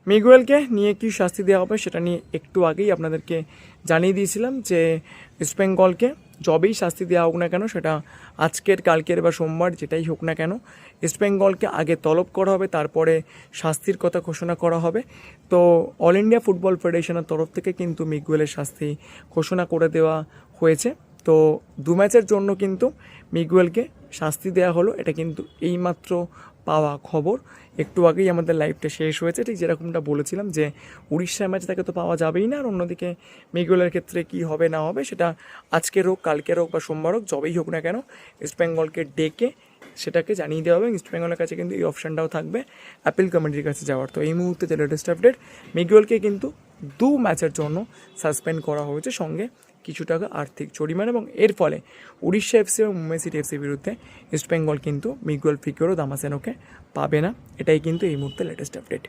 মিগুয়েলকে নিয়ে কী শাস্তি দেওয়া হবে সেটা নিয়ে একটু আগেই আপনাদেরকে জানিয়ে দিয়েছিলাম যে ইস্ট বেঙ্গলকে যবেই শাস্তি দেওয়া হোক না কেন, সেটা আজকের, কালকের বা সোমবার যেটাই হোক না কেন, ইস্ট বেঙ্গলকে আগে তলব করা হবে, তারপরে শাস্তির কথা ঘোষণা করা হবে। তো অল ইন্ডিয়া ফুটবল ফেডারেশনের তরফ থেকে কিন্তু মিগুয়েলের শাস্তি ঘোষণা করে দেওয়া হয়েছে। তো 2 ম্যাচের জন্য কিন্তু মিগুয়েলকে শাস্তি দেওয়া হলো, এটা কিন্তু এইমাত্র পাওয়া খবর। একটু আগেই আমাদের লাইভটা শেষ হয়েছে, ঠিক যেরকমটা বলেছিলাম যে উড়িষ্যার ম্যাচ তাকে তো পাওয়া যাবেই না, আর অন্যদিকে মিগুয়েলের ক্ষেত্রে কি হবে না হবে সেটা আজকের হোক, কালকের হোক বা সোমবার হোক, যবেই হোক না কেন ইস্ট বেঙ্গলকে ডেকে সেটাকে জানিয়ে দেওয়া হবে। ইস্ট বেঙ্গলের কাছে কিন্তু এই অপশানটাও থাকবে অ্যাপিল কমিটির কাছে যাওয়ার। তো এই মুহূর্তে যে লেটেস্ট আপডেট, মিগুয়েলকে কিন্তু 2 ম্যাচের জন্য সাসপেন্ড করা হয়েছে, সঙ্গে কিছু টাকা আর্থিক জরিমানা, এবং এর ফলে উড়িষ্যা এফসি এবং মুম্বাই সিটি এফসির বিরুদ্ধে ইস্ট বেঙ্গল কিন্তু মিগুয়েল ফিকিওরো দামাসেনোকে পাবে না। এটাই কিন্তু এই মুহূর্তে লেটেস্ট আপডেট।